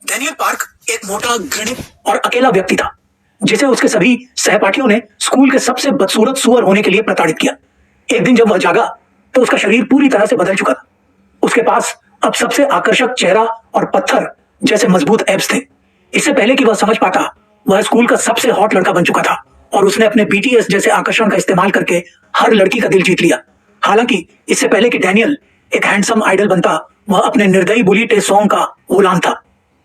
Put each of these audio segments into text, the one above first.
Daniel park एक मोटा, घृणित और अकेला व्यक्ति था, जिसे उसके सभी सहपाठियों ने स्कूल के सबसे बदसूरत सुअर होने के लिए प्रताड़ित किया। एक दिन जब वह जागा, तो उसका शरीर पूरी तरह से बदल चुका था। उसके पास अब सबसे आकर्षक चेहरा और पत्थर जैसे मजबूत एब्स थे। इससे पहले कि वह समझ पाता, वह स्कूल का सबसे हॉट लड़का बन चुका था और उसने अपने बीटीएस जैसे आकर्षण का इस्तेमाल करके हर लड़की का दिल जीत लिया। हालांकि इससे पहले कि डैनियल एक हैंडसम आइडल बनता, वह अपने निर्दयी बुली टेसोंग का गुलाम था।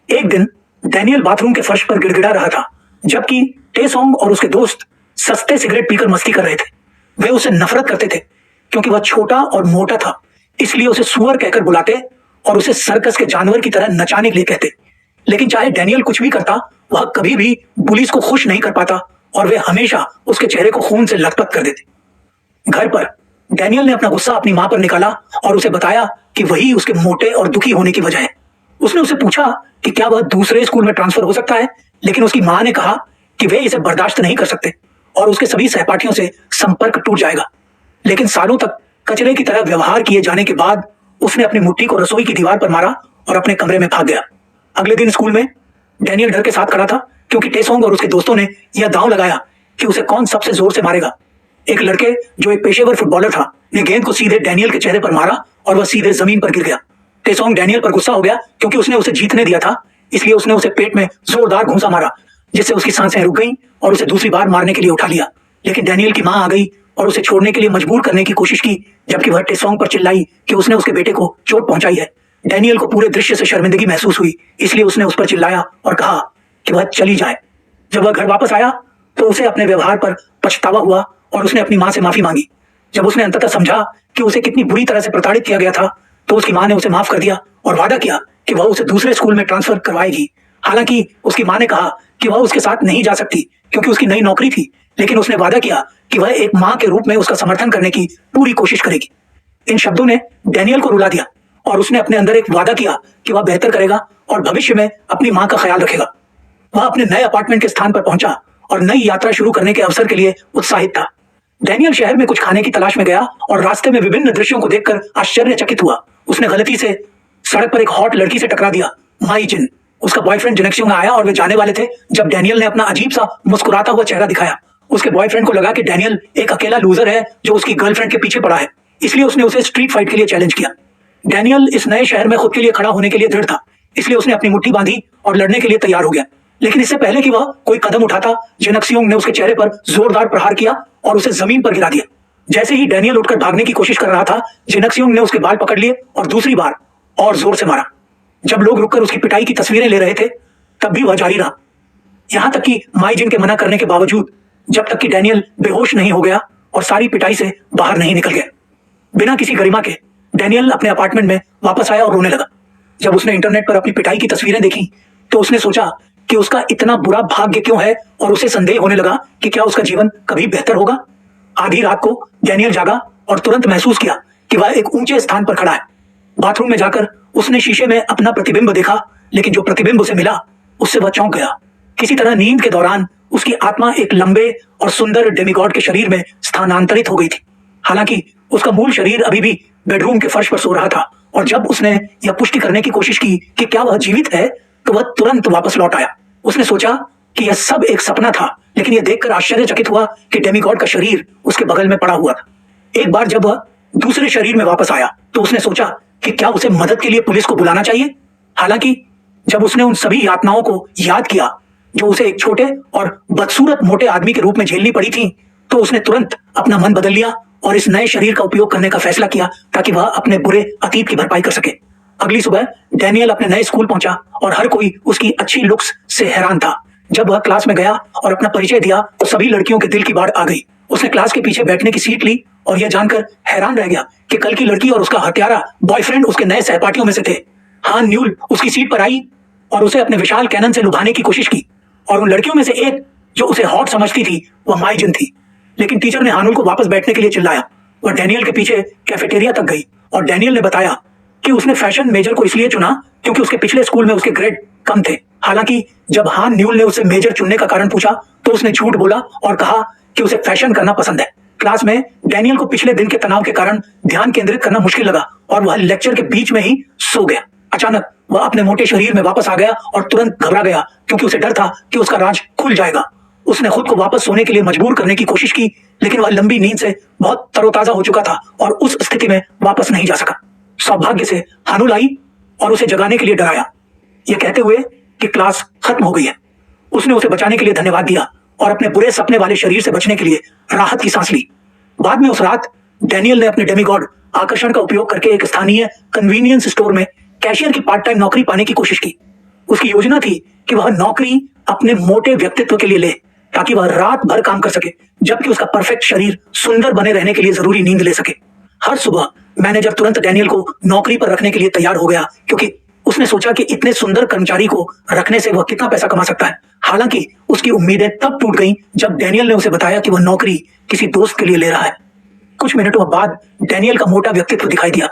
एक दिन डैनियल बाथरूम के फर्श पर गिड़गिड़ा रहा था, जबकि टेसोंग और उसके दोस्त सस्ते सिगरेट पीकर मस्ती कर रहे थे। वे उसे नफरत करते थे क्योंकि वह छोटा और मोटा था, इसलिए उसे सुअर कहकर बुलाते और उसे सर्कस के जानवर की तरह नचाने के लिए कहते। लेकिन चाहे डैनियल कुछ भी करता, वह कभी भी पुलिस को खुश नहीं कर पाता और वे हमेशा उसके चेहरे को खून से लथपथ कर देते। घर पर डैनियल ने अपना गुस्सा अपनी मां पर निकाला और उसे बताया कि वही उसके मोटे और दुखी होने की वजह है। उसने उसे पूछा कि क्या वह दूसरे स्कूल में ट्रांसफर हो सकता है, लेकिन उसकी मां ने कहा कि वे इसे बर्दाश्त नहीं कर सकते और उसके सभी सहपाठियों से संपर्क टूट जाएगा। लेकिन सालों तक कचरे की तरह व्यवहार किए जाने के बाद उसने अपनी मुट्ठी को रसोई की दीवार पर मारा और अपने कमरे में भाग गया। अगले दिन स्कूल में डैनियल डर के साथ खड़ा था क्योंकि टेसोंग और उसके दोस्तों ने यह दांव लगाया कि उसे कौन सबसे जोर से मारेगा। एक लड़के जो एक पेशेवर फुटबॉलर था, ने गेंद को सीधे डैनियल के चेहरे पर मारा और वह सीधे जमीन पर गिर गया। टेसोंग डैनियल पर गुस्सा हो गया क्योंकि उसने उसे जीतने दिया था, इसलिए उसने उसे पेट में जोरदार घूंसा मारा, जिससे उसकी सांसें रुक गईं और उसे दूसरी बार मारने के लिए उठा लिया। लेकिन डैनियल की मां आ गई और उसे छोड़ने के लिए मजबूर करने की कोशिश की, जबकि वह टेसोंग पर चिल्लाई कि उसने उसके बेटे को चोट पहुंचाई है। डैनियल को पूरे दृश्य से शर्मिंदगी महसूस हुई, इसलिए उसने उस पर चिल्लाया और कहा कि वह चली जाए। जब वह घर वापस आया तो उसे अपने व्यवहार पर पछतावा हुआ और उसने अपनी मां से माफी मांगी। जब उसने अंततः समझा कि उसे कितनी बुरी तरह से प्रताड़ित किया गया था, तो उसकी मां ने उसे माफ कर दिया और वादा किया कि वह उसे दूसरे स्कूल में ट्रांसफर करवाएगी। हालांकि उसकी मां ने कहा कि वह उसके साथ नहीं जा सकती क्योंकि उसकी नई नौकरी थी, लेकिन उसने वादा किया कि वह एक मां के रूप में उसका समर्थन करने की पूरी कोशिश करेगी। इन शब्दों ने डैनियल को रुला दिया और उसने अपने अंदर एक वादा किया कि वह बेहतर करेगा और भविष्य में अपनी मां का ख्याल रखेगा। वह अपने नए अपार्टमेंट के स्थान पर पहुंचा और नई यात्रा शुरू करने के अवसर के लिए उत्साहित था। डैनियल शहर में कुछ खाने की तलाश में गया और रास्ते में विभिन्न दृश्यों को देखकर आश्चर्यचकित हुआ। उसने गलती से सड़क पर एक हॉट लड़की से टकरा दिया, माई जिन। उसका बॉयफ्रेंड जिनेक्सियोंग आया और वे जाने वाले थे जब डैनियल ने अपना अजीब सा मुस्कुराता हुआ चेहरा दिखाया। उसके बॉयफ्रेंड को लगा कि डैनियल एक अकेला लूजर है जो उसकी गर्लफ्रेंड के पीछे पड़ा है, इसलिए उसने उसे स्ट्रीट फाइट के लिए चैलेंज किया। डैनियल इस नए शहर में खुद के लिए खड़ा होने के लिए दृढ़ था, इसलिए उसने अपनी मुट्ठी बांधी और लड़ने के लिए तैयार हो गया। लेकिन इससे पहले कि वह कोई कदम उठाता, जिनेक्सियोंग ने उसके चेहरे पर जोरदार प्रहार किया और उसे जमीन पर गिरा दिया। जैसे ही डैनियल उठकर भागने की कोशिश कर रहा था, जिनेक्सियोंग ने उसके बाल पकड़ लिए और दूसरी बार और जोर से मारा। जब लोग रुककर उसकी पिटाई की तस्वीरें ले रहे थे, तब भी वह जारी रहा, यहां तक कि माईजिन के मना करने के बावजूद, जब तक कि डैनियल बेहोश नहीं हो गया और सारी पिटाई से बाहर नहीं निकल गया। बिना किसी गरिमा के डैनियल अपने अपार्टमेंट में वापस आया और रोने लगा। जब उसने इंटरनेट पर अपनी पिटाई की तस्वीरें देखी, तो उसने सोचा कि उसका इतना बुरा भाग्य क्यों है और उसे संदेह होने लगा कि क्या उसका जीवन कभी बेहतर होगा। आधी रात को डैनियल जागा और तुरंत महसूस किया कि वह एक ऊंचे स्थान पर खड़ा है। बाथरूम में जाकर उसने शीशे में अपना प्रतिबिंब देखा, लेकिन जो प्रतिबिंब उसे मिला उससे वह चौंक गया। किसी तरह नींद के दौरान उसकी आत्मा एक लंबे और सुंदर डेमिगॉड के शरीर में स्थानांतरित हो गई थी। हालांकि उसका मूल शरीर अभी भी बेडरूम के फर्श पर सो रहा था और जब उसने यह पुष्टि करने की कोशिश की कि क्या वह जीवित है, तो वह तुरंत वापस लौट आया। उसने सोचा कि यह सब एक सपना था, लेकिन यह देखकर आश्चर्यचकित हुआ कि डेमिगॉड का शरीर उसके बगल में पड़ा हुआ था। एक बार जब वह दूसरे शरीर में वापस आया, तो उसने सोचा कि क्या उसे मदद के लिए पुलिस को बुलाना चाहिए। हालांकि जब उसने उन सभी यातनाओं को याद किया जो उसे एक छोटे और बदसूरत मोटे आदमी के रूप में झेलनी पड़ी थी, तो उसने तुरंत अपना मन बदल लिया और इस नए शरीर का उपयोग करने का फैसला किया ताकि वह अपने बुरे अतीत की भरपाई कर सके। अगली सुबह डैनियल अपने नए स्कूल पहुंचा और हर कोई उसकी अच्छी लुक्स से हैरान था। जब वह क्लास में गया और अपना परिचय दिया, तो सभी लड़कियों के दिल की बाढ़ आ गई। उसने क्लास के पीछे बैठने की सीट ली और यह जानकर हैरान रह गया कि कल की लड़की और उसका हत्यारा बॉयफ्रेंड उसके नए सहपाठियों में से थे। हान न्यूल उसकी सीट पर आई और उसे अपने विशाल कैनन से लुभाने की कोशिश की, और उन लड़कियों में से एक जो उसे हॉट समझती थी, वह माईजिन थी। लेकिन टीचर ने हानुल को वापस बैठने के लिए चिल्लाया। वह डैनियल के पीछे कैफेटेरिया तक गई और डैनियल ने बताया कि उसने फैशन मेजर को इसलिए चुना क्योंकि उसके पिछले स्कूल में उसके ग्रेड कम थे। हालांकि जब हान न्यूल ने उससे मेजर चुनने का कारण पूछा, तो उसने झूठ बोला और कहा कि उसे फैशन करना पसंद है। क्लास में डैनियल को पिछले दिन के तनाव के कारण ध्यान केंद्रित करना मुश्किल लगा और वह लेक्चर के बीच में ही सो गया। अचानक वह अपने मोटे शरीर में वापस आ गया और तुरंत घबरा गया क्योंकि उसे डर था कि उसका राज खुल जाएगा। उसने खुद को वापस सोने के लिए मजबूर करने की कोशिश की, लेकिन वह लंबी नींद से बहुत तरोताजा हो चुका था और उस स्थिति में वापस नहीं जा सका। सौभाग्य से हानुल आई और उसे जगाने के लिए डराया, यह कहते हुए कि क्लास खत्म हो गई है। उसने उसे बचाने के लिए धन्यवाद दिया और अपने बुरे सपने वाले शरीर से बचने के लिए राहत की सांस ली। बाद में उस रात डैनियल ने अपने डेमीगॉड आकर्षण का उपयोग करके एक स्थानीय कन्वीनियंस स्टोर में कैशियर की पार्ट टाइम नौकरी पाने की कोशिश की। उसकी योजना थी कि वह नौकरी अपने मोटे व्यक्तित्व के लिए ले ताकि वह रात भर काम कर सके, जबकि उसका परफेक्ट शरीर सुंदर बने रहने के लिए जरूरी नींद ले सके। हर सुबह मैनेजर तुरंत डैनियल को नौकरी पर रखने के लिए तैयार हो गया क्योंकि उसने सोचा कि इतने सुंदर कर्मचारी को रखने से वह कितना पैसा कमा सकता है। हालांकि उसकी उम्मीदें तब टूट गईं जब डैनियल ने उसे बताया कि वह नौकरी किसी दोस्त के लिए ले रहा है। कुछ मिनटों बाद डैनियल का मोटा व्यक्तित्व दिखाई दिया।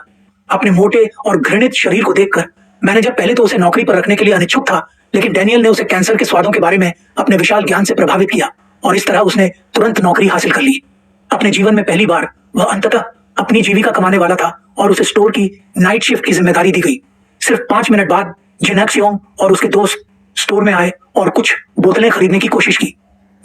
अपने मोटे और घृणित शरीर को देखकर मैनेजर पहले तो उसे नौकरी पर रखने के लिए अनिच्छुक था, लेकिन डैनियल ने उसे कैंसर के स्वादों के बारे में अपने विशाल ज्ञान से प्रभावित किया और इस तरह उसने तुरंत नौकरी हासिल कर ली। अपने जीवन में पहली बार वह अंततः अपनी जीविका कमाने वाला था और उसे स्टोर की नाइट शिफ्ट की जिम्मेदारी दी गई। सिर्फ 5 मिनट बाद जिनक्सियोंग और उसके दोस्त स्टोर में आए और कुछ बोतलें खरीदने की कोशिश की।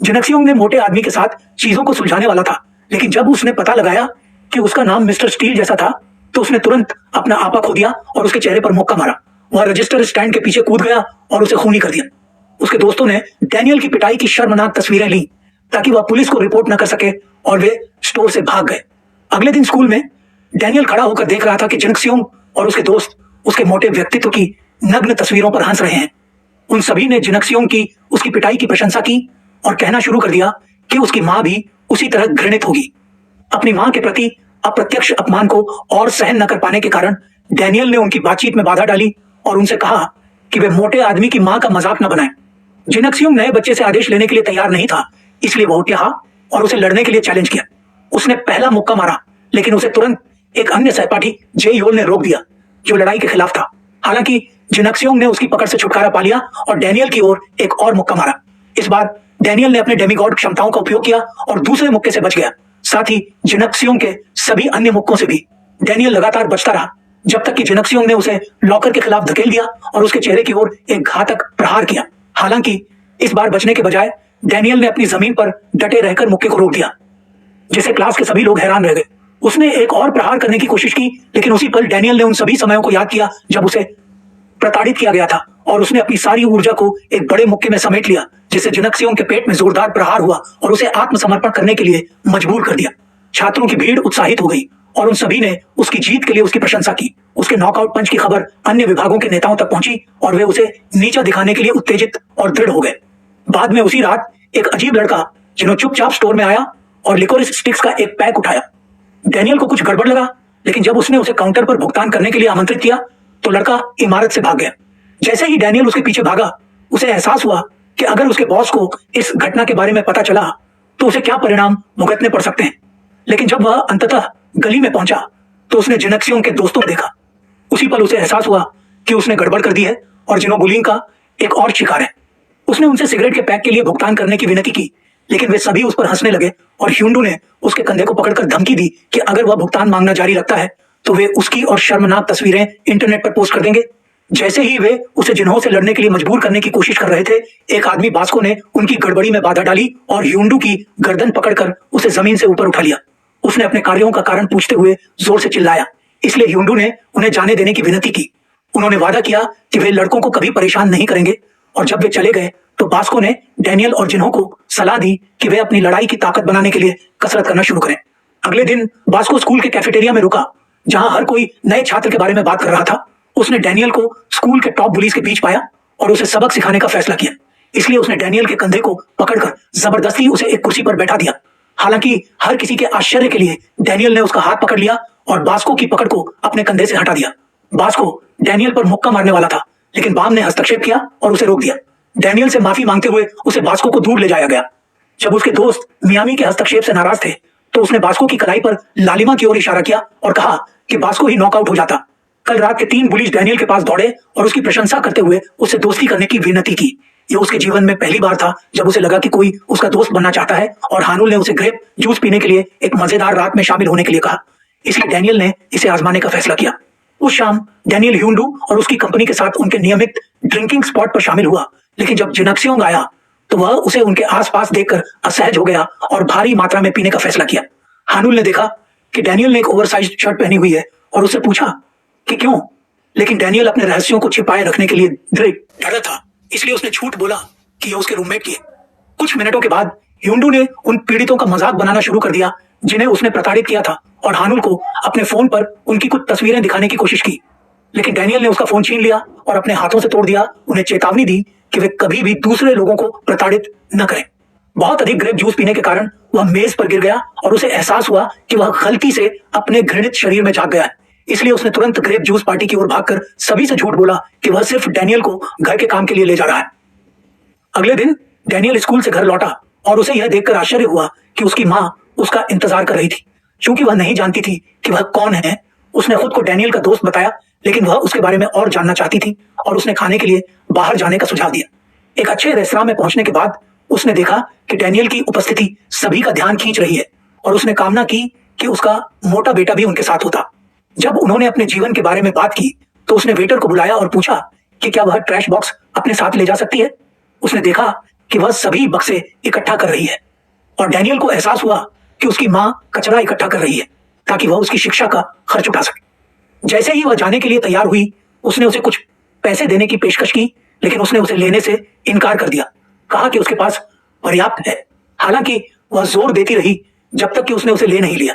जिनक्सियोंग ने मोटे आदमी के साथ चीजों को सुलझाने वाला था, लेकिन जब उसने पता लगाया कि उसका नाम मिस्टर स्टील जैसा था तो उसने तुरंत अपना आपा खो दिया और उसके चेहरे पर मुक्का मारा। वह रजिस्टर स्टैंड के पीछे कूद गया और उसे खूनी कर दिया। उसके दोस्तों ने डैनियल की पिटाई की शर्मनाक तस्वीरें ली ताकि वह पुलिस को रिपोर्ट न कर सके और वे स्टोर से भाग गए। अगले दिन स्कूल में डैनियल खड़ा होकर देख रहा था कि जिनक्सियोंग और उसके दोस्त उसके मोटे व्यक्तित्व की नग्न तस्वीरों पर हंस रहे हैं। उन सभी ने जिनक्सियोंग की उसकी पिटाई की प्रशंसा की और कहना शुरू कर दिया कि उसकी मां भी उसी तरह घृणित होगी। अपनी मां के प्रति अप्रत्यक्ष अपमान को और सहन न कर पाने के कारण डैनियल ने उनकी बातचीत में बाधा डाली और उनसे कहा कि वे मोटे आदमी की मां का मजाक न बनाएं। जिनक्सियोंग नए बच्चे से आदेश लेने के लिए तैयार नहीं था, इसलिए वह उठ रहा और उसे लड़ने के लिए चैलेंज किया। उसने पहला मुक्का मारा, लेकिन उसे तुरंत एक अन्य सहपाठी जे योल ने रोक दिया जो लड़ाई के खिलाफ था। हालांकि जिनक्सियोंग ने उसकी पकड़ से छुटकारा पा लिया और डैनियल की ओर एक और मुक्का मारा। इस बार डैनियल ने अपने डेमीगॉड क्षमताओं का उपयोग किया और दूसरे मुक्के से बच गया। साथ ही जिनक्सियोंग के सभी अन्य मुक्कों से भी डैनियल लगातार बचता रहा, जब तक कि जिनक्सियोंग ने उसे लॉकर के खिलाफ धकेल दिया और उसके चेहरे की ओर एक घातक प्रहार किया। हालांकि इस बार बचने के बजाय डैनियल ने अपनी जमीन पर डटे रहकर मुक्के को रोक दिया, जिसे क्लास के सभी लोग हैरान रह गए। उसने एक और प्रहार करने की कोशिश की, लेकिन उसी पल डैनियल ने उन सभी समयों को याद किया जब उसे प्रताड़ित किया गया था और उसने अपनी सारी ऊर्जा को एक बड़े मुक्के में समेट लिया, जिससे जिनक्सियोंग के पेट में जोरदार प्रहार हुआ और उसे आत्मसमर्पण करने के लिए मजबूर कर दिया। छात्रों की भीड़ उत्साहित हो गई और उन सभी ने उसकी जीत के लिए उसकी प्रशंसा की। उसके नॉकआउट पंच की खबर अन्य विभागों के नेताओं तक पहुंची और वे उसे नीचा दिखाने के लिए उत्तेजित और दृढ़ हो गए। बाद में उसी रात एक अजीब लड़का जिन्हों चुपचाप स्टोर में आया और लिकोरिस स्टिक्स का एक पैक उठाया। डैनियल को कुछ गड़बड़ लगा, लेकिन जब उसने उसे काउंटर पर भुगतान करने के लिए आमंत्रित किया तो लड़का इमारत से भाग गया। जैसे ही डैनियल उसके पीछे भागा, उसे एहसास हुआ कि अगर उसके बॉस को इस घटना के बारे में पता चला तो उसे क्या परिणाम भुगतने पड़ सकते हैं। लेकिन जब वह अंततः गली में पहुंचा तो उसने जिनक्सियोंग के दोस्तों को देखा। उसी पल उसे एहसास हुआ कि उसने गड़बड़ कर दी है और जिनो बुलिंग का एक और शिकार है। उसने उनसे सिगरेट के पैक के लिए भुगतान करने की विनती की, लेकिन वे सभी उस पर हंसने लगे और ह्यूंडू ने उसके कंधे को पकड़कर धमकी दी कि अगर वह भुगतान मांगना जारी रखता है तो वे उसकी और शर्मनाक तस्वीरें इंटरनेट पर पोस्ट कर देंगे। जैसे ही वे उसे जिन्हों से लड़ने के लिए मजबूर करने की कोशिश कर रहे थे, एक आदमी बास्को ने उनकी गड़बड़ी में बाधा डाली और ह्यूंडू की गर्दन पकड़कर उसे जमीन से ऊपर उठा लिया। उसने अपने कार्यों का कारण पूछते हुए जोर से चिल्लाया, इसलिए ह्यूंडू ने उन्हें जाने देने की विनती की। उन्होंने वादा किया कि वे लड़कों को कभी परेशान नहीं करेंगे और जब वे चले गए तो बास्को ने डैनियल और जिन्हों को सलाह दी कि वे अपनी लड़ाई की ताकत बनाने के लिए कसरत करना शुरू करें। अगले दिन बास्को स्कूल के कैफेटेरिया में रुका, जहां हर कोई नए छात्र के बारे में बात कर रहा था। उसने डैनियल को स्कूल के टॉप बुलीज के बीच पाया और उसे सबक सिखाने का फैसला किया। इसलिए उसने डैनियल के कंधे को पकड़कर जबरदस्ती उसे एक कुर्सी पर बैठा दिया। हालांकि हर किसी के आश्चर्य के लिए डैनियल ने उसका हाथ पकड़ लिया और बास्को की पकड़ को अपने कंधे से हटा दिया। बास्को डैनियल पर मुक्का मारने वाला था, लेकिन बाम ने हस्तक्षेप किया और उसे रोक दिया। डैनियल से माफी मांगते हुए उसे बास्को को दूर ले जाया गया। जब उसके दोस्त मियामी के हस्तक्षेप से नाराज थे तो उसने बास्को की कलाई पर लालिमा की ओर इशारा किया और कहा कि बास्को ही नॉकआउट हो जाता। कल रात के 3 बुलीज डैनियल के पास दौड़े और उसकी प्रशंसा करते हुए उससे दोस्ती करने की विनती की। यह उसके जीवन में पहली बार था जब उसे लगा कि कोई उसका दोस्त बनना चाहता है और हानुल ने उसे ग्रेप जूस पीने के लिए एक मजेदार रात में शामिल होने के लिए कहा। इसलिए डैनियल ने इसे आजमाने का फैसला किया। उस शाम डैनियल ह्यूंडू और उसकी कंपनी के साथ उनके नियमित ड्रिंकिंग स्पॉट पर शामिल हुआ, लेकिन जब जिनक्सियोंग आया तो वह उसे उनके आसपास देखकर असहज हो गया और भारी मात्रा में पीने का फैसला किया। हानुल ने देखा कि डैनियल ने एक ओवरसाइज्ड शर्ट पहनी हुई है और उससे पूछा कि क्यों, लेकिन डैनियल अपने रहस्यों को छिपाए रखने के लिए डरा था, इसलिए उसने झूठ बोला कि यह उसके रूममेट की है। कुछ मिनटों के बाद ह्यूंडू ने उन पीड़ितों का मजाक बनाना शुरू कर दिया जिन्हें उसने प्रताड़ित किया था और हानुल को अपने फोन पर उनकी कुछ तस्वीरें दिखाने की कोशिश की, लेकिन डैनियल ने उसका फोन छीन लिया और अपने हाथों से तोड़ दिया, उन्हें चेतावनी दी कि वे कभी भी दूसरे लोगों को प्रताड़ित न करें। बहुत अधिक ग्रेप जूस पीने के कारण वह मेज पर गिर गया और उसे एहसास हुआ कि वह गलती से अपने घृणित शरीर में जाग गया है, इसलिए उसने तुरंत ग्रेप जूस पार्टी की ओर भागकर सभी से झूठ बोला कि वह सिर्फ डैनियल को घर के काम के लिए ले जा रहा है। अगले दिन डैनियल स्कूल से घर लौटा और उसे यह देखकर आश्चर्य हुआ कि उसकी माँ उसका इंतजार कर रही थी। चूंकि वह नहीं जानती थी कि वह कौन है, उसने खुद को डैनियल का दोस्त बताया, लेकिन वह उसके बारे में और जानना चाहती थी और उसने खाने के लिए बाहर जाने का सुझाव दिया। एक अच्छे रेस्तरां में पहुंचने के बाद उसने देखा कि डैनियल की उपस्थिति सभी का ध्यान खींच रही है और उसने कामना की कि उसका मोटा बेटा भी उनके साथ होता। जब उन्होंने अपने जीवन के बारे में बात की तो उसने वेटर को बुलाया और पूछा कि क्या वह ट्रैश बॉक्स अपने साथ ले जा सकती है। उसने देखा कि वह सभी बक्से इकट्ठा कर रही है और डैनियल को एहसास हुआ कि उसकी माँ कचरा इकट्ठा कर रही है ताकि वह उसकी शिक्षा का खर्च उठा सके। जैसे ही वह जाने के लिए तैयार हुई, उसने उसे कुछ पैसे देने की पेशकश की, लेकिन उसने उसे लेने से इनकार कर दिया, कहा कि उसके पास पर्याप्त है। हालांकि वह जोर देती रही जब तक कि उसने उसे ले नहीं लिया।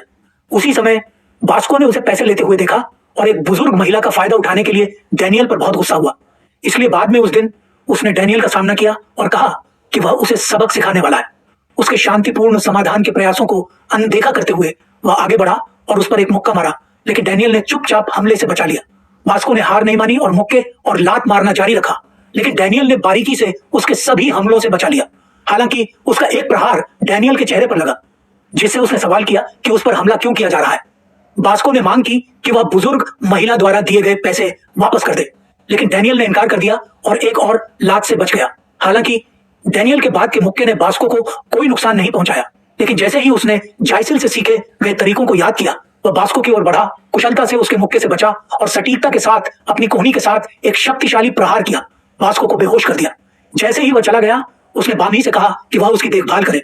उसी समय बास्को ने उसे पैसे लेते हुए देखा और एक बुजुर्ग महिला का फायदा उठाने के लिए डैनियल पर बहुत गुस्सा हुआ। इसलिए बाद में उस दिन उसने डैनियल का सामना किया और कहा कि वह उसे सबक सिखाने वाला है। उसके शांतिपूर्ण समाधान के प्रयासों को अनदेखा करते हुए वह आगे बढ़ा और उस पर एक मुक्का मारा, लेकिन डैनियल ने चुपचाप हमले से बचा लिया। बास्को ने हार नहीं मानी और मुक्के और लात मारना जारी रखा, लेकिन डैनियल ने बारीकी से उसके सभी हमलों से बचा लिया। हालांकि उसका एक प्रहार डैनियल के चेहरे पर लगा, जिससे उसने सवाल किया कि उस पर हमला क्यों किया जा रहा है। बास्को ने मांग की कि वह बुजुर्ग महिला द्वारा दिए गए पैसे वापस कर दे, लेकिन डैनियल ने इनकार कर दिया और एक और लात से बच गया। हालांकि डैनियल के बाद के मुक्के ने बास्को को कोई नुकसान नहीं पहुंचाया, लेकिन जैसे ही उसने जायसिल से सीखे गए तरीकों को याद किया, वह बास्को की ओर बढ़ा, कुशलता से उसके मुक्के से बचा और सटीकता के साथ अपनी कोहनी के साथ एक शक्तिशाली प्रहार किया, बास्को को बेहोश कर दिया। जैसे ही वह चला गया, उसने बामी से कहा कि वह उसकी देखभाल करे।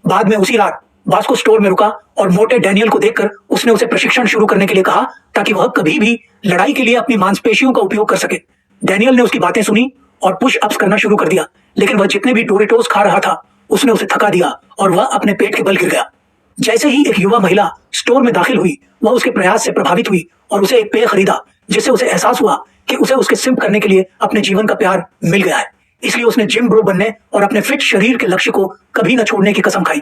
बाद में उसी रात बास्को स्टोर में रुका और मोटे डैनियल को देखकर उसने उसे प्रशिक्षण शुरू करने के लिए कहा ताकि वह कभी भी लड़ाई के लिए अपनी मांसपेशियों का उपयोग कर सके। डैनियल ने उसकी बातें सुनी और पुश अप्स करना शुरू कर दिया, लेकिन वह जितने भी डोरिटोस खा रहा था उसने उसे थका दिया और वह अपने पेट के बल गिर गया। जैसे ही एक युवा महिला स्टोर में दाखिल हुई, वह उसके प्रयास से प्रभावित हुई और उसे एक पेय खरीदा, जिससे उसे एहसास हुआ कि उसे उसके सिम्प करने के लिए अपने जीवन का प्यार मिल गया है। इसलिए उसने जिम ब्रो बनने और अपने फिट शरीर के लक्ष्य को कभी न छोड़ने की कसम खाई।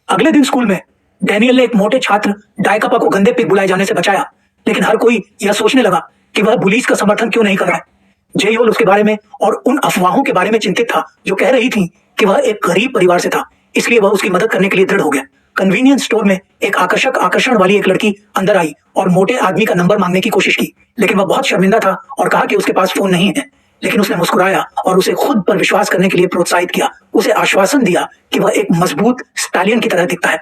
अगले दिन स्कूल में डैनियल ने एक मोटे छात्र डायकपा को गंदे पिग बुलाए जाने से बचाया, लेकिन हर कोई यह सोचने लगा कि वह पुलिस का समर्थन क्यों नहीं कर रहा है। जेयोल उसके बारे में और उन अफवाहों के बारे में चिंतित था जो कह रही थी कि वह एक गरीब परिवार से था, इसलिए वह उसकी मदद करने के लिए दृढ़ हो गया। कन्वीनियंस स्टोर में एक आकर्षण वाली एक लड़की अंदर आई और मोटे आदमी का नंबर मांगने की कोशिश की, लेकिन वह बहुत शर्मिंदा था और कहा कि उसके पास फोन नहीं है। लेकिन उसने मुस्कुराया और उसे खुद पर विश्वास करने के लिए प्रोत्साहित किया, उसे आश्वासन दिया कि वह एक मजबूत स्टैलियन की तरह दिखता है।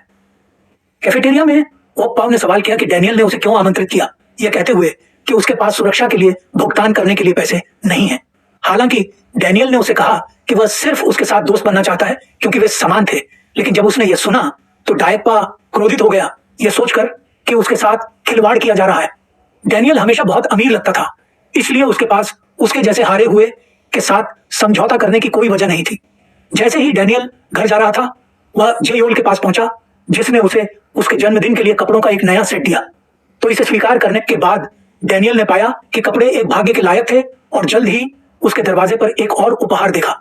कैफेटेरिया में ओकपाव ने सवाल किया कि डैनियल ने उसे क्यों आमंत्रित किया, यह कहते हुए कि उसके पास सुरक्षा के लिए भुगतान करने के लिए पैसे नहीं है। हालांकि डैनियल ने उसे कहा कि वह सिर्फ उसके साथ दोस्त बनना चाहता है क्योंकि वे समान थे, लेकिन जब उसने यह सुना तो डायकपा क्रोधित हो गया, यह सोचकर कि उसके साथ खिलवाड़ किया जा रहा है। डैनियल हमेशा बहुत अमीर लगता था, इसलिए उसके पास उसके जैसे हारे हुए के साथ समझौता करने की कोई वजह नहीं थी। जैसे ही डैनियल घर जा रहा था, वह जेयोल के पास पहुंचा, जिसने उसे उसके जन्मदिन के लिए कपड़ों का एक नया सेट दिया। तो इसे स्वीकार करने के बाद डैनियल ने पाया कि कपड़े एक भाग्य के लायक थे और जल्द ही उसके दरवाजे पर एक और उपहार देखा।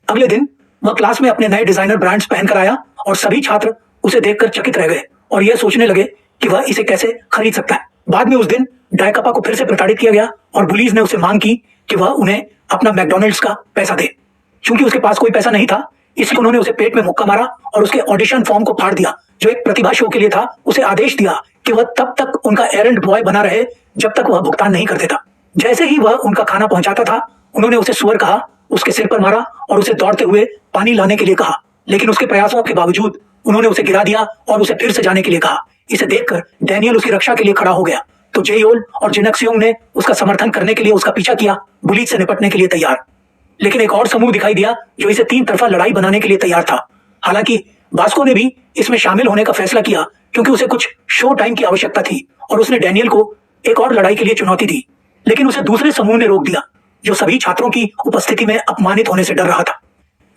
अगले दिन वह क्लास में अपने नए डिजाइनर ब्रांड्स पहनकर आया और सभी छात्र उसे देखकर चकित रह गए और यह सोचने लगे कि वह इसे कैसे खरीद सकता है। बाद में उस दिन डायकपा को फिर से प्रताड़ित किया गया और पुलिस ने उसे मांग की कि वह उन्हें अपना मैकडॉनल्ड्स का पैसा दे। चूंकि उसके पास कोई पैसा नहीं था, इसलिए उन्होंने उसे पेट में मुक्का मारा और उसके ऑडिशन फॉर्म को फाड़ दिया जो एक प्रतिभा शो के लिए था। उसे आदेश दिया कि वह तब तक उनका एरेंड बॉय बना रहे जब तक वह भुगतान नहीं कर देता। जैसे ही वह उनका खाना पहुंचाता था, उन्होंने उसे सुअर कहा, उसके सिर पर मारा और उसे दौड़ते हुए पानी लाने के लिए कहा, लेकिन उसके प्रयासों के बावजूद उन्होंने उसे गिरा दिया और उसे फिर से जाने के लिए कहा। इसे देखकर डैनियल उसकी रक्षा के लिए खड़ा हो गया, तो जेयोल और जिनक्सियोंग ने उसका समर्थन करने के लिए उसका पीछा किया, बुलीज से निपटने के लिए तैयार। लेकिन एक और समूह दिखाई दिया जो इसे तीन तरफा लड़ाई बनाने के लिए तैयार था। हालांकि वास्को ने भी इसमें शामिल होने का फैसला किया क्योंकि उसे कुछ शो टाइम की आवश्यकता थी और उसने डैनियल को एक और लड़ाई के लिए चुनौती दी। लेकिन उसे दूसरे समूह ने रोक दिया जो सभी छात्रों की उपस्थिति में अपमानित होने से डर रहा था।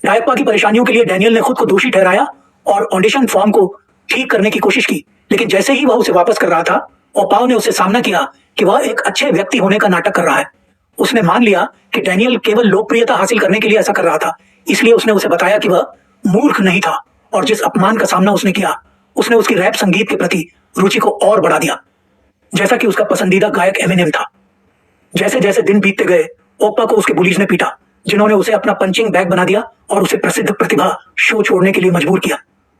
डायप्पा की परेशानियों के लिए डैनियल ने खुद को दोषी ठहराया और ऑडिशन फॉर्म को ठीक करने की कोशिश की। लेकिन जैसे ही वह उसे वापस कर रहा था, ओपाओ ने उससे सामना किया कि वह एक अच्छे व्यक्ति होने का नाटक कर रहा है। उसने मान लिया कि डैनियल केवल लोकप्रियता हासिल करने के लिए ऐसा कर रहा था, इसलिए उसने उसे बताया कि वह मूर्ख नहीं था और जिस अपमान का सामना उसने किया उसने उसकी रैप संगीत के प्रति रुचि को और बढ़ा दिया, जैसा कि उसका पसंदीदा गायक एमिनेम था। जैसे जैसे दिन बीतते गए, ओप्पा को उसके बुलीज ने पीटा, जिन्होंने उसे अपना पंचिंग बैग बना दिया और उसे प्रसिद्ध प्रतिभा शो छोड़ने के लिए मजबूर किया।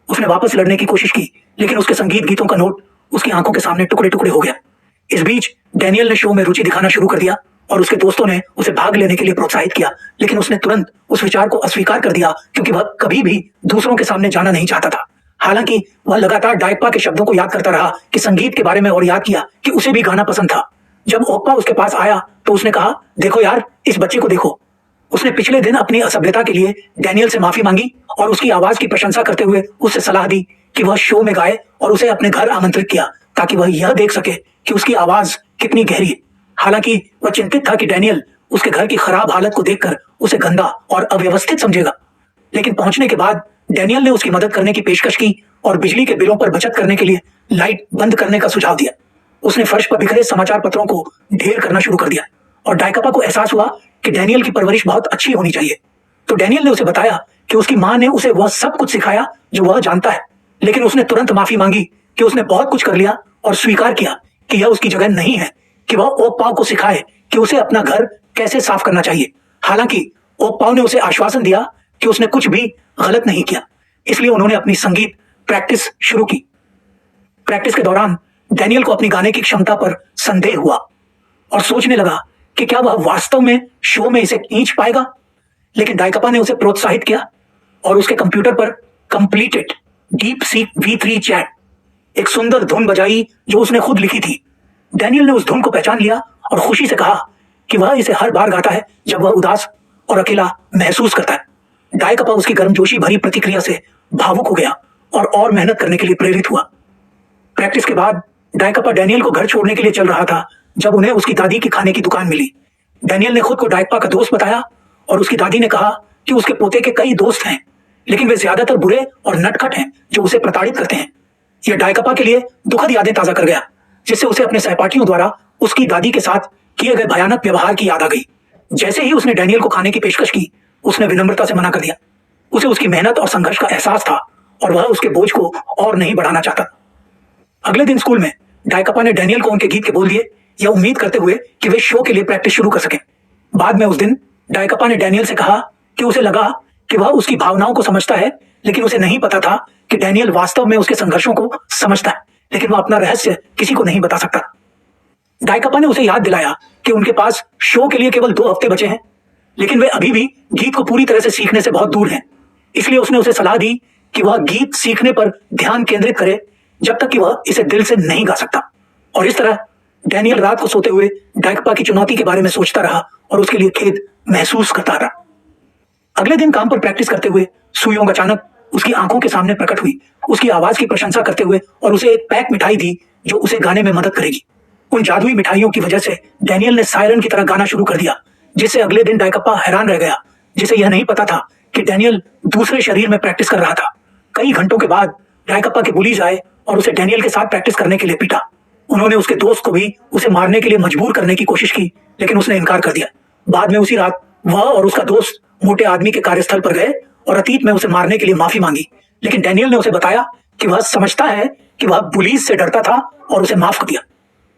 उसने वापस लड़ने की कोशिश की, लेकिन उसके संगीत गीतों का नोट उसकी आंखों के सामने टुकड़े टुकड़े हो गया। इस बीच डैनियल ने शो में रुचि दिखाना शुरू कर दिया और उसके दोस्तों ने उसे भाग लेने के लिए प्रोत्साहित किया, लेकिन उसने तुरंत उस विचार को अस्वीकार कर दिया क्योंकि वह कभी भी दूसरों के सामने जाना नहीं चाहता था। हालांकि वह लगातार डायप्पा के शब्दों को याद करता रहा कि संगीत के बारे में और याद किया कि उसे भी गाना पसंद था। जब ओप्पा उसके पास आया तो उसने कहा, देखो यार, इस बच्चे को देखो। उसने पिछले दिन अपनी असभ्यता के लिए डैनियल से माफी मांगी और उसकी आवाज की प्रशंसा करते हुए उससे सलाह दी कि वह शो में गाए और उसे अपने घर आमंत्रित किया ताकि वह यह देख सके कि उसकी आवाज कितनी गहरी है। हालांकि वह चिंतित था कि डैनियल उसके घर की खराब हालत को देखकर उसे गंदा और अव्यवस्थित समझेगा। लेकिन पहुंचने के बाद डैनियल ने उसकी मदद करने की पेशकश की और बिजली के बिलों पर बचत करने के लिए लाइट बंद करने का सुझाव दिया। उसने फर्श पर बिखरे समाचार पत्रों को ढेर करना शुरू कर दिया और डायकपा को एहसास हुआ कि डैनियल की परवरिश बहुत अच्छी होनी चाहिए। तो डैनियल ने उसे बताया कि उसकी मां ने उसे वह सब कुछ सिखाया जो वह जानता है, लेकिन उसने तुरंत माफी मांगी कि उसने बहुत कुछ कर लिया और स्वीकार किया कि यह उसकी जगह नहीं है कि वह ओप्पाओ को सिखाए कि उसे अपना घर कैसे साफ करना चाहिए। हालांकि ओप्पाओ ने उसे आश्वासन दिया कि उसने कुछ भी गलत नहीं किया, इसलिए उन्होंने अपनी संगीत प्रैक्टिस शुरू की। प्रैक्टिस के दौरान डैनियल को अपनी गाने की क्षमता पर संदेह हुआ और सोचने लगा कि क्या वह वास्तव में शो में इसे खींच पाएगा। लेकिन डायकपा ने उसे प्रोत्साहित किया और उसके कंप्यूटर पर completed deep seek V3 chat एक सुंदर धुन बजाई जो उसने खुद लिखी थी। डैनियल ने उस धुन को पहचान लिया और खुशी से कहा कि वह इसे हर बार गाता है जब वह उदास और अकेला महसूस करता है। डायकपा उसकी गर्मजोशी भरी प्रतिक्रिया से भावुक हो गया और मेहनत करने के लिए प्रेरित हुआ। प्रैक्टिस के बाद डायकपा डैनियल को घर छोड़ने के लिए चल रहा था जब उन्हें उसकी दादी की खाने की दुकान मिली। डैनियल ने खुद को डायकपा का दोस्त बताया और उसकी दादी ने कहा कि उसके पोते के कई दोस्त हैं, लेकिन वे ज्यादातर बुरे और नटखट हैं जो उसे प्रताड़ित करते हैं। यह डायकपा के लिए दुखद यादें ताजा कर गया, जिससे उसे अपने सहपाठियों द्वारा उसकी दादी के साथ किए गए भयानक व्यवहार की याद आ गई। जैसे ही उसने डैनियल को खाने की पेशकश की, उसने विनम्रता से मना कर दिया। उसे उसकी मेहनत और संघर्ष का एहसास था और वह उसके बोझ को और नहीं बढ़ाना चाहता। अगले दिन स्कूल में डायकपा ने डैनियल को उनके गीत के बोल दिए, यह उम्मीद करते हुए कि वे शो के लिए प्रैक्टिस शुरू कर सकें। बाद में उस दिन डायकपा ने डैनियल से कहा कि उसे लगा कि वह उसकी भावनाओं को समझता है, लेकिन उसे नहीं पता था कि डैनियल वास्तव में उसके संघर्षों को समझता है, लेकिन वह अपना रहस्य किसी को नहीं बता सकता। डायकपा ने उसे याद दिलाया कि उनके पास शो के लिए केवल 2 हफ्ते बचे हैं, लेकिन वे अभी भी गीत को पूरी तरह से सीखने से बहुत दूर हैं। इसलिए उसने उसे सलाह दी कि वह गीत सीखने पर ध्यान केंद्रित करे जब तक कि वह इसे दिल से नहीं गा सकता। और इस तरह डैनियल रात को सोते हुए डायकपा की चुनौती के बारे में सोचता रहा और उसके लिए खेद महसूस करता रहा। अगले दिन काम पर प्रैक्टिस करते हुए सुयोंग अचानक उसकी आंखों के सामने प्रकट हुई, उसकी आवाज की प्रशंसा करते हुए, और उसे एक पैक मिठाई दी जो उसे गाने में मदद करेगी। उन जादुई मिठाइयों की वजह से डैनियल ने सायरन की तरह गाना शुरू कर दिया, जिससे अगले दिन डायकपा हैरान रह गया, जिसे यह नहीं पता था कि डैनियल दूसरे शरीर में प्रैक्टिस कर रहा था। कई घंटों के बाद डायकपा के बुलीज आए और उसे डैनियल के साथ प्रैक्टिस करने के लिए पीटा। उन्होंने उसके दोस्त को भी उसे मारने के लिए मजबूर करने की कोशिश की, लेकिन उसने इनकार कर दिया। बाद में उसी रात वह और उसका दोस्त मोटे आदमी के कार्यस्थल पर गए और अतीत में उसे मारने के लिए माफी मांगी, लेकिन डैनियल ने उसे बताया कि वह समझता है कि वह बुलीज से डरता था और उसे माफ कर दिया।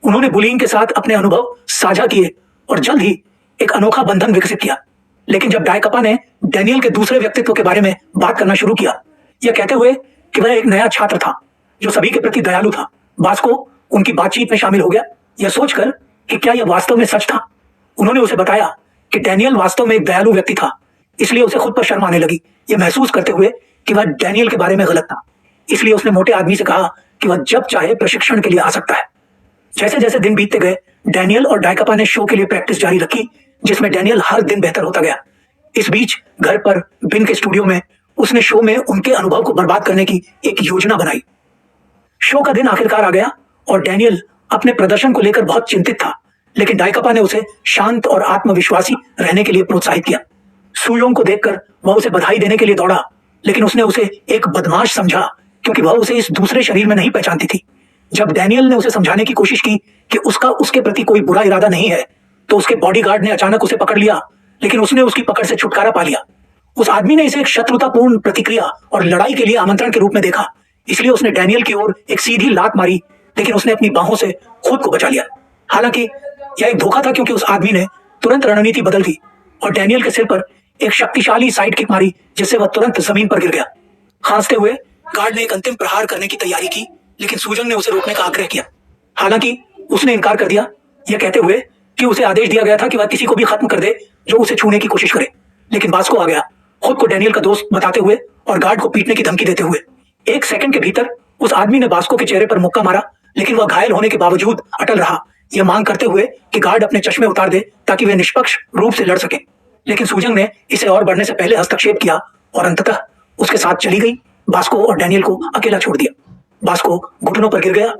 उन्होंने बुलिंग के साथ अपने अनुभव साझा किए और जल्द ही एक अनोखा बंधन विकसित किया। लेकिन जब डायकपा ने डैनियल के दूसरे व्यक्तित्व के बारे में बात करना शुरू किया, यह कहते हुए कि वह एक नया छात्र था जो सभी के प्रति दयालु था, वास्को उनकी बातचीत में शामिल हो गया, यह सोचकर कि क्या यह वास्तव में सच था। उन्होंने उसे बताया कि डैनियल वास्तव में एक दयालु व्यक्ति था, इसलिए उसे खुद पर शर्म आने लगी, यह महसूस करते हुए कि वह डैनियल के बारे में गलत था। इसलिए उसने मोटे आदमी से कहा कि वह जब चाहे प्रशिक्षण के लिए आ सकता है। जैसे जैसे दिन बीतते गए, डैनियल और डायकपा ने शो के लिए प्रैक्टिस जारी रखी, जिसमें डैनियल हर दिन बेहतर होता गया। इस बीच घर पर बिन के स्टूडियो में उसने शो में उनके अनुभव को बर्बाद करने की एक योजना बनाई। शो का दिन आखिरकार आ गया और डैनियल अपने प्रदर्शन को लेकर बहुत चिंतित था, लेकिन डायकपा ने उसे शांत और आत्मविश्वासी रहने के लिए प्रोत्साहित किया। सुयोंग को देखकर वह उसे बधाई देने के लिए दौड़ा, लेकिन उसने उसे एक बदमाश समझा क्योंकि वह उसे इस दूसरे शरीर में नहीं पहचानती थी। जब डैनियल ने उसे समझाने की कोशिश की कि उसका उसके प्रति कोई बुरा इरादा नहीं है, तो उसके बॉडीगार्ड ने अचानक उसे पकड़ लिया, लेकिन उसने उसकी पकड़ से छुटकारा पा लिया। उस आदमी ने इसे एक शत्रुतापूर्ण प्रतिक्रिया और लड़ाई के लिए आमंत्रण के रूप में देखा, इसलिए उसने डैनियल की ओर एक सीधी लात मारी, लेकिन उसने अपनी बाहों से खुद को बचा लिया। हालांकि यह एक धोखा था, क्योंकि उस आदमी ने तुरंत रणनीति बदल दी और डैनियल के सिर पर एक शक्तिशाली साइड किक मारी, जिससे वह तुरंत जमीन पर गिर गया। खांसते हुए गार्ड ने एक अंतिम प्रहार करने की तैयारी की, लेकिन सूजंग ने उसे रोकने का आग्रह किया। हालांकि उसने इनकार कर दिया, यह कहते हुए कि उसे आदेश दिया गया था कि वह किसी को भी खत्म कर दे जो उसे छूने की कोशिश करे। लेकिन बास्को आ गया, खुद को डैनियल का दोस्त बताते हुए और गार्ड को पीटने की धमकी देते हुए। एक सेकंड के भीतर उस आदमी ने बास्को के चेहरे पर मुक्का मारा, लेकिन वह घायल होने के बावजूद अटल रहा, यह मांग करते हुए कि गार्ड अपने चश्मे उतार दे ताकि वे निष्पक्ष रूप से लड़ सके। लेकिन सूजंग ने इसे और बढ़ने से पहले हस्तक्षेप किया और अंततः उसके साथ चली गई, बास्को और डैनियल को अकेला छोड़ दिया। बास्को घुटनों पर गिर गया,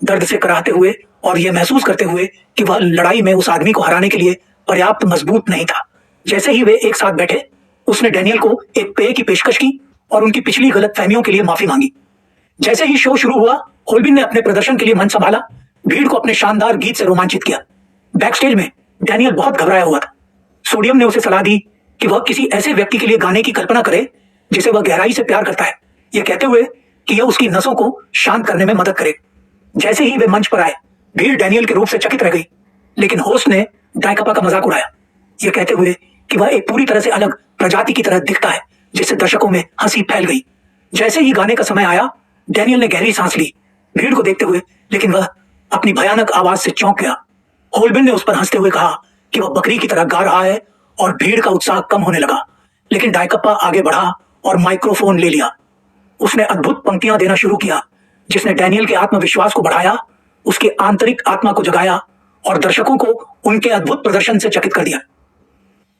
दर्द से कराहते हुए और यह महसूस करते हुए कि वह लड़ाई में उस आदमी को हराने के लिए पर्याप्त मजबूत नहीं था। जैसे ही वे एक साथ बैठे, उसने डैनियल को एक पेय की पेशकश की और उनकी पिछली गलतफहमियों के लिए माफी मांगी। जैसे ही शो शुरू हुआ, होल्बिन ने अपने प्रदर्शन के लिए मंच संभाला, भीड़ को अपने शानदार गीत से रोमांचित किया। बैकस्टेज में डैनियल बहुत घबराया हुआ था। सोडियम ने उसे सलाह दी कि वह किसी ऐसे व्यक्ति के लिए गाने की कल्पना करे जिसे वह गहराई से प्यार करता है, यह कहते हुए कि यह उसकी नसों को शांत करने में मदद करे। जैसे ही वे मंच पर आए, भीड़ डैनियल के रूप से चकित रह गई, लेकिन होस्ट ने डायकपा का मजाक उड़ाया, यह कहते हुए कि वह एक पूरी तरह से अलग प्रजाति की तरह दिखता है, जिससे दर्शकों में हंसी फैल गई। जैसे ही गाने का समय आया, डैनियल ने गहरी सांस ली भीड़ को देखते हुए, लेकिन वह अपनी भयानक आवाज से चौंक गया। होल्बिन ने उस पर हंसते हुए कहा कि वह बकरी की तरह गा रहा है और भीड़ का उत्साह कम होने लगा। लेकिन डायकप्पा आगे बढ़ा और माइक्रोफोन ले लिया। उसने अद्भुत पंक्तियां देना शुरू किया, जिसने डैनियल के आत्मविश्वास को बढ़ाया, उसके आंतरिक आत्मा को जगाया और दर्शकों को उनके अद्भुत प्रदर्शन से चकित कर दिया।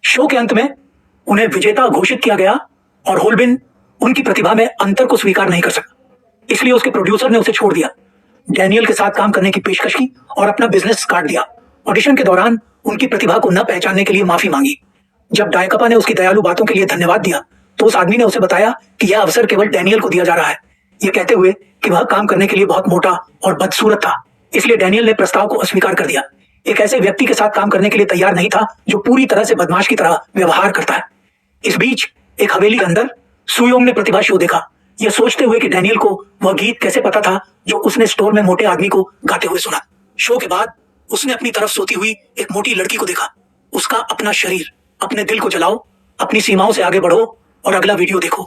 शो के अंत में उन्हें विजेता घोषित किया गया और होल्बिन उनकी प्रतिभा में अंतर को स्वीकार नहीं कर सका, इसलिए उसके प्रोड्यूसर ने उसे छोड़ दिया, डैनियल के साथ काम करने की पेशकश की और अपना बिजनेस काट दिया। ऑडिशन के दौरान उनकी प्रतिभा को न पहचानने के लिए माफी मांगी। जब डायकप्पा ने उसकी दयालु बातों के लिए धन्यवाद दिया, तो उस आदमी ने उसे बताया कि यह अवसर केवल डैनियल को दिया जा रहा है, यह कहते हुए कि वह काम करने के लिए बहुत मोटा और बदसूरत था, इसलिए डैनियल ने प्रस्ताव को अस्वीकार कर दिया। एक ऐसे व्यक्ति के साथ काम करने के लिए तैयार नहीं था जो पूरी तरह से बदमाश की तरह व्यवहार करता है। इस बीच एक हवेली के अंदर सुयोंग ने प्रतिभा शो देखा, यह सोचते हुए कि डैनियल को वह गीत कैसे पता था जो उसने स्टोर में मोटे आदमी को गाते हुए सुना। शो के बाद उसने अपनी तरफ सोती हुई एक मोटी लड़की को देखा। उसका अपना शरीर, अपने दिल को जलाओ, अपनी सीमाओं से आगे बढ़ो और अगला वीडियो देखो।